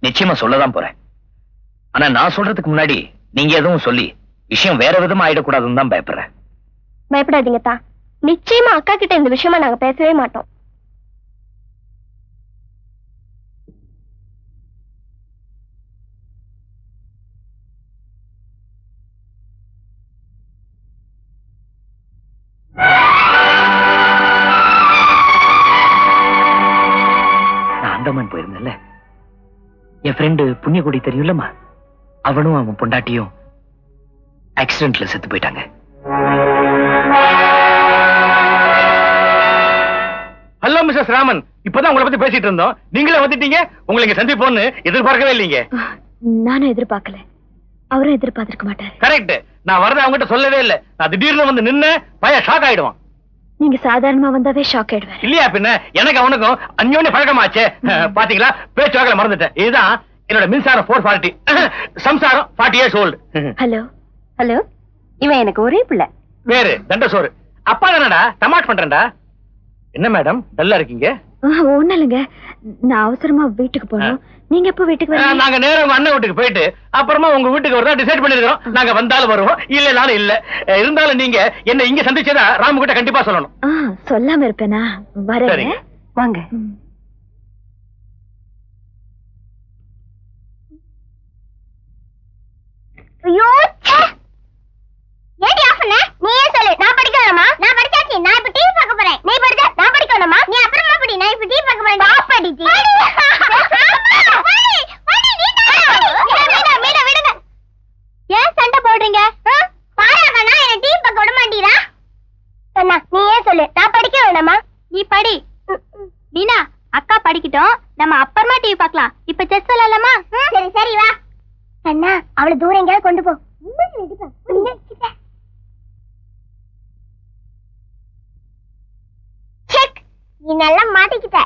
நிச்சயமா சொல்லதான் போறேன். ஆனா நான் சொல்றதுக்கு முன்னாடி நீங்க எதுவும் சொல்லி விஷயம் வேற விதமா ஆயிடக்கூடாதுன்னு தான் பயப்படுறேன். பயப்படாதீங்க தா, நிச்சயமா அக்கா கிட்ட இந்த விஷயமா நாங்க பேசவே மாட்டோம். நான் அந்தமான் போயிருந்தேன்ல, என் ஃப்ரெண்டு புண்ணியகுடி தெரியும்லமா, அவனும் அவன் பொண்டாட்டியும் ஆக்சிடென்ட்ல செத்து போயிட்டாங்க. ஹலோ மிஸ்டர் ராமன், இப்பதான் உங்களை பத்தி பேசிட்டு இருந்தோம். நீங்களே வந்துட்டீங்க. உங்களை இங்க சந்திப்போன்னு எதிர்பார்க்கவே இல்லைங்க. நானும் எதிர்பார்க்கல, அவரும் எதிர்பார்த்திருக்க மாட்டாரு. கரெக்ட். நான் வரத அவங்ககிட்ட சொல்லவே இல்லை. நான் திடீர்னு வந்து நின்னு பையன் ஷாக் ஆயிடுவான். நீங்க சாதாரணமா வந்தாவே ஷாக் ஆயிடுவேன். இல்லையா பின்ன, எனக்கு அவனுக்கும் அந்யோன்ய பழக்கமாச்சே. பாத்தீங்களா, பேச்சுவாக்கல மறந்துட்டேன். இதுதான் என்னோட மின்சாரம் 440, சம்சாரம் 40 years old. ஹலோ ஹலோ, இவன் எனக்கு ஒரே பிள்ளை. வேறு தண்டசோறு. அப்பா தானடா, டமாட் பண்றேன்டா. என்ன மேடம் டல்லா இருக்கீங்க? ஒண்ணும் இல்லைங்க, நான் அவசரமா வீட்டுக்கு போனோம். நீங்க எப்போ வீட்டுக்கு வரீங்க? நாங்க நேரா உங்க அண்ணன் வீட்டுக்கு போயிட்டு அப்புறமா உங்க வீட்டுக்கு வரதா டிசைட் பண்ணிருக்கோம். நாங்க வந்தாலும் வருவோம், இல்லனாலும் இல்ல. இருந்தாலும் நீங்க என்ன இங்க சந்திச்சதா ராமு கிட்ட கண்டிப்பா சொல்லணும். சொல்லாம இருப்பேனா? வரேன், வாங்க. ஐயோ, ஏடி ஆஃப் பண்ண? நீயே சொல்லு. நான் படிக்க வேணாமா? நான் படிச்சாச்சு. நான் இப்ப டிவி பார்க்க போறேன். நீ படிச்சா நான் படிக்க வேணாமா? நீ அப்புறமா படி. நான் இப்ப டிவி பார்க்க போறேன். ஆஃப் படிடி. ஏன் சண்டை போடுறீங்க? பாராங்கண்ணா என்ன டிவி பார்க்க விட மாட்டீரா? அண்ணா நீயே சொல்லு. நான் படிக்க வேணாமா? நீ படி. வீணா, அக்கா படிக்கட்டும், நம்ம அப்புறமா டிவி பார்க்கலாம். இப்ப செஸ் விளையாடலாமா? சரி சரி வா. அண்ணா அவளை தூரம் எங்கேயாவது கொண்டு போ. நீ நல்லா மாட்டிக்கிட்ட.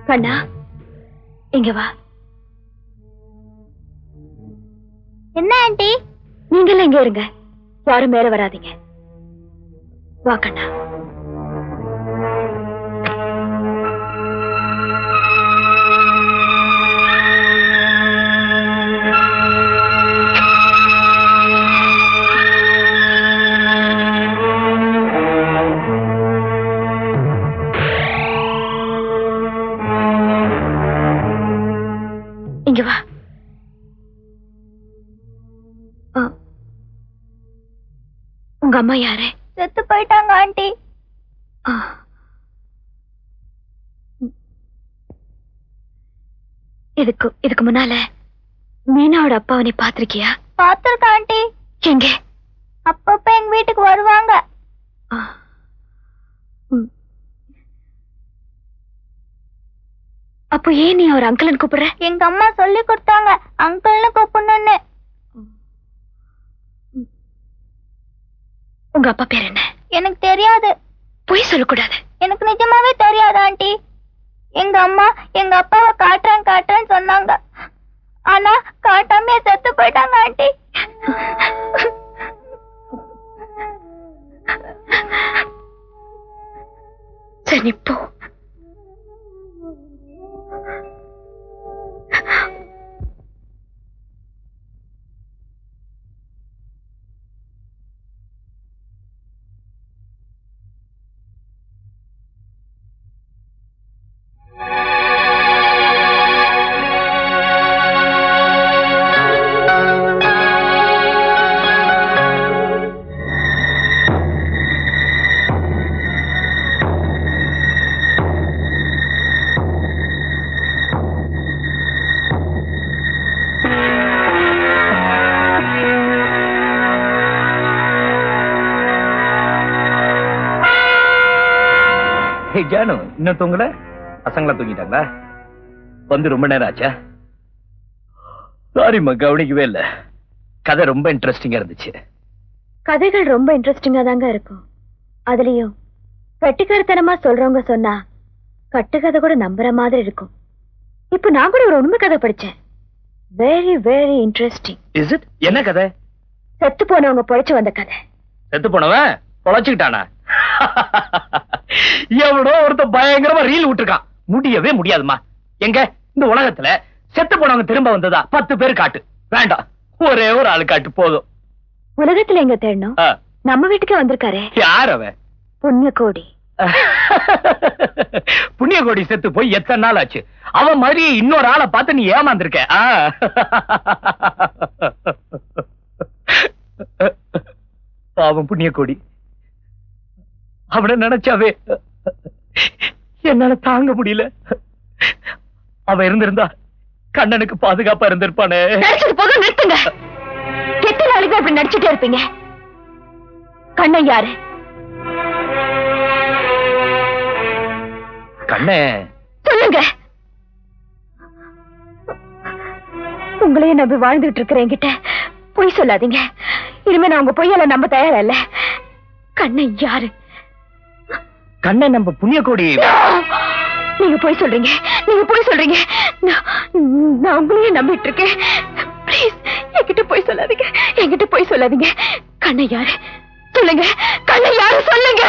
கண்ணா இங்க வா. என்ன ஆண்டி? நீங்களும் இங்க இருங்க, யாரும் மேல வராதீங்க. வா கண்ணா. இங்க வா. உங்க அம்மா யாரு? செத்து போயிட்டாங்க ஆண்டி. இதுக்கு முன்னால மீனாவோட அப்பாவை நீ பாத்திருக்கியா? பாத்திருக்க ஆண்டி. எங்க? அப்பப்ப எங்க வீட்டுக்கு வருவாங்க. அப்போ ஏன் நீ அவர் அங்கிள்னு கூப்பிடுற? எங்க அம்மா சொல்லி கொடுத்தாங்க அங்கிள்னு கூப்பிடணும்னு. உங்க அப்பா பேர் என்ன? எனக்கு தெரியாது. பொய் சொல்லக்கூடாது. எனக்கு நிஜமாவே தெரியாது ஆண்டி. எங்க அம்மா எங்க அப்பாவை காட்டுறேன்னு சொன்னாங்க. ஆனா காட்டாமே செத்து போயிட்டாங்க ஆண்டி. சரி போ. ஜானு இன்னும் தூங்கல? பசங்களா தூங்கிட்டாங்களா? வந்து ரொம்ப நேரம் ஆச்சா? சாரிம்மா, கவனிக்கவே இல்ல. கதை ரொம்ப இன்ட்ரெஸ்டிங்கா இருந்துச்சு. கதைகள் ரொம்ப இன்ட்ரெஸ்டிங்கா தாங்க இருக்கும். அதுலயும் கட்டுக்கருத்தனமா சொல்றவங்க சொன்னா கட்டுக்கதை கூட நம்புற மாதிரி இருக்கும். இப்ப நான் கூட ஒரு உண்மை கதை படிச்சேன். Very very interesting. Is it? என்ன கதை? செத்து போனவங்க பொழைச்சு வந்த கதை. செத்து போனவன் பொழைச்சுக்கிட்டானா? எவ்வளோ ஒருத்த பயங்கரமா ரீல் விட்டுருக்கான். முடியவே முடியாதுமா. எங்க இந்த உலகத்துல செத்து போனவங்க திரும்ப வந்ததா 10 பேர் காட்டு. வேண்டாம், ஒரே ஒரு ஆளு காட்டு போதும். உலகத்துல எங்க தேடணும்? நம்ம வீட்டுக்கே வந்திருக்காரே. யார் அவன்? புண்ணியகோடி. புண்ணியகோடி செத்து போய் எத்தனை நாள் ஆச்சு? அவன் மாதிரி இன்னொரு ஆளை பார்த்து நீ ஏமாந்திருக்க. பாவம் புண்ணியகோடி. அவனை நினைச்சாவே என்னால தாங்க முடியல. அவன் இருந்திருந்தா கண்ணனுக்கு பாதுகாப்பா இருந்திருப்பானே. போக நிறுத்துங்க. எத்தனை நாளைக்கு அப்படி நடிச்சுட்டே இருப்பீங்க? கண்ணன் யாரு? கண்ணே சொல்லுங்க. உங்களையே நம்பி வாழ்ந்துட்டு இருக்கிற என்கிட்ட பொய் சொல்லாதீங்க. இனிமே நான் உங்க பொய்யால நம்ப தயாரா இல்ல. கண்ணன் யாரு? கண்ணன் நம்ம புண்ணியகோடி. நீங்க பொய் சொல்றீங்க, நீங்க பொய் சொல்றீங்க. நான் உங்களையே நம்பிட்டு இருக்கேன். ப்ளீஸ் என்கிட்ட பொய் சொல்லாதீங்க, என்கிட்ட பொய் சொல்லாதீங்க. கண்ணன் யாரு சொல்லுங்க. கண்ணன் யாரு சொல்லுங்க.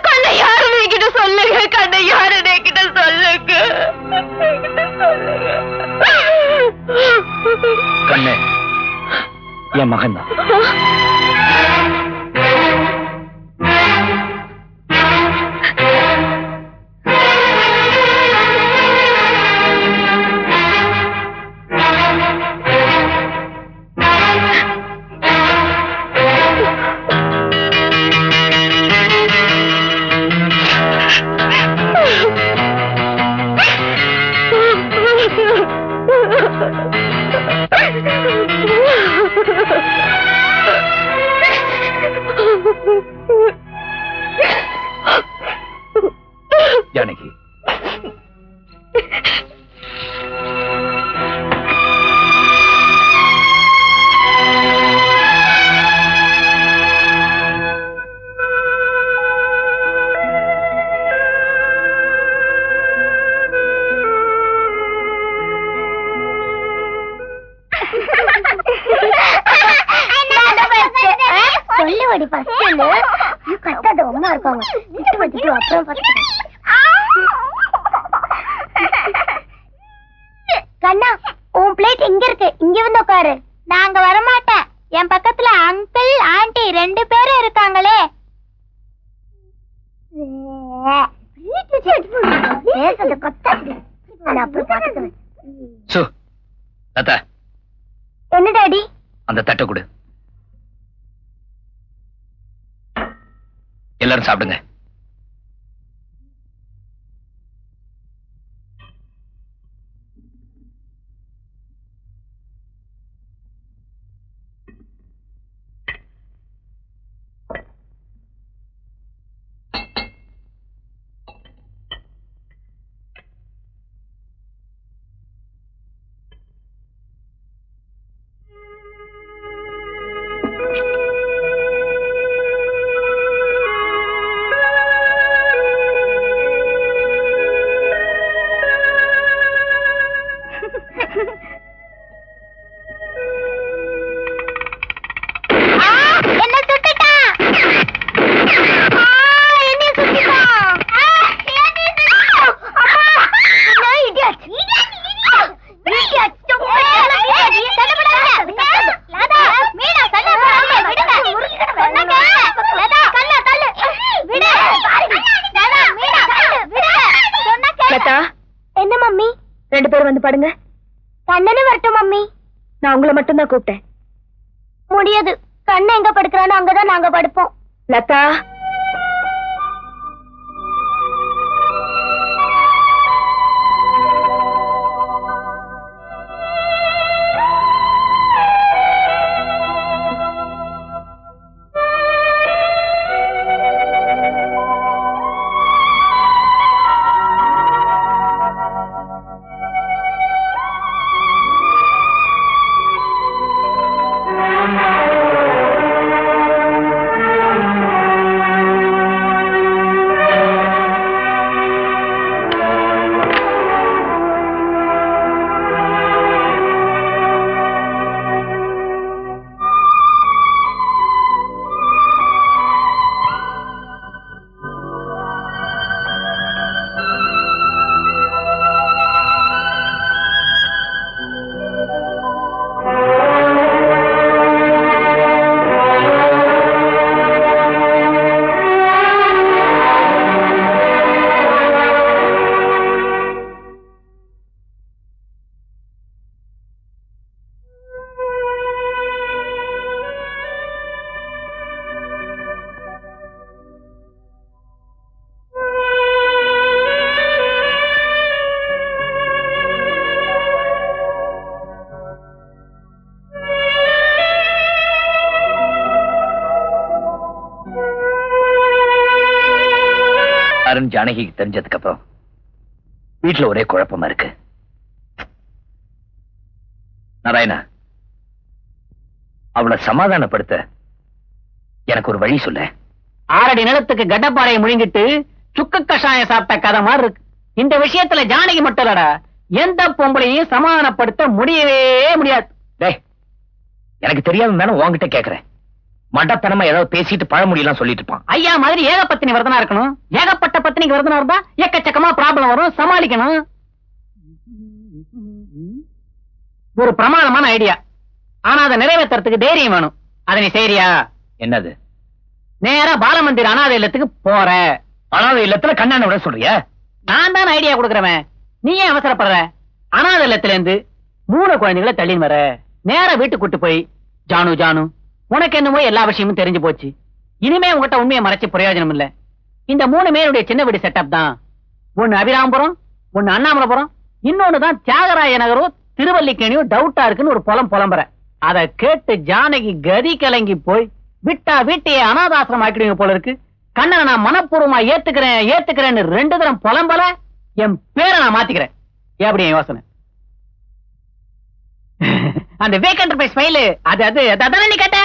கண்ணன் யாரு என்கிட்ட சொல்லுங்க. கண்ணன் யாரு என்கிட்ட சொல்லுங்க. கண்ணே என் மகன் தான். ஜானகி, சொல்லுவடி ஃபர்ஸ்ட் கட்டாத அம்மா இருக்காங்க. விட்டு வச்சுட்டு அப்புறம் பார்த்துக்கிறேன். கண்ணா, உன் பிளேட் இங்க இருக்கு, இங்க வந்து உட்காரு. நாங்க வரமாட்டேன். என் பக்கத்துல அங்கிள் ஆண்டி 2 பேரும் இருக்காங்களே. என்ன டாடி? அந்த தட்டை கொடு. எல்லாரும் சாப்பிடுங்க. என்ன மம்மி? 2 பேரும் வந்து பாடுங்க. கண்ணனு வரட்டும் மம்மி. நான் உங்களை மட்டும் தான் கூப்பிட்டேன். முடியாது. கண்ணன் எங்க படுக்கிறானோ அங்கதான் நாங்க படுப்போம். லதா, யாருன்னு ஜானகிக்கு தெரிஞ்சதுக்கு அப்புறம் வீட்டுல ஒரே குழப்பமா இருக்கு. நாராயணா, அவளை சமாதானப்படுத்த எனக்கு ஒரு வழி சொல்ல. 6 அடி நிலத்துக்கு கடப்பாறையை முழுங்கிட்டு சுக்கு கஷாயம் சாப்பிட்ட கதை மாதிரி இருக்கு. இந்த விஷயத்துல ஜானகி மட்டும் இல்லடா, எந்த பொம்பளையும் சமாதானப்படுத்த முடியவே முடியாது. டேய், எனக்கு தெரியாதுன்னு தானே உன்கிட்ட கேக்குறேன். மடத்தனமா ஏதாவது பேசிட்டு பழமொழியெல்லாம் சொல்லிட்டு இருப்பான். ஐயா மாதிரி ஏகப்பத்தினி விரதனா இருக்கணும். ஏகப்பட்ட பத்தினிக்கு விரதனா இருந்தா எக்கச்சக்கமா ப்ராப்ளம் வரும், சமாளிக்கணும். ஒரு பிரமாதமான ஐடியா, ஆனா அதை நிறைவேற்றுறதுக்கு தைரியம் வேணும். அதை நீ செய்யறியா? என்னது? நேரா பாலமந்திர் அனாதை இல்லத்துக்கு போற. அனாதை இல்லத்துல கண்ணான விட சொல்றியா? நான் தான் ஐடியா கொடுக்கறவன், நீ ஏன் அவசரப்படுற? அனாதை இல்லத்துல இருந்து 3 குழந்தைகளை தள்ளின்னு வர. நேரா வீட்டுக்கு கூட்டு போய், ஜானு ஜானு உனக்கு என்னமோ எல்லா விஷயமும் தெரிஞ்சு போச்சு, இனிமே உங்ககிட்ட உண்மையை மறைச்சு பிரயோஜனம் இல்ல. இந்த 3 பேருடைய சின்ன வீடு செட்டப் தான். ஒன்னு அபிராமபுரம், ஒன்னு அண்ணாமலைபுரம், இன்னொன்னுதான் தியாகராய நகரோ திருவல்லிக்கேணியோ டவுட்டா இருக்குன்னு ஒரு புலம்புற. அதை கேட்டு ஜானகி கதி கலங்கி போய் விட்டா வீட்டையே அனாதாசிரம் ஆக்கிடுவீங்க போல இருக்கு. கண்ணனை நான் மனப்பூர்வமா ஏத்துக்கிறேன்னு 2 தரம் புலம்பல, என் பேரை நான் மாத்திக்கிறேன். எப்படி என் யோசனை? அந்த வேக்கண்ட் ஃபைல் அது அதானே நீ கேட்ட?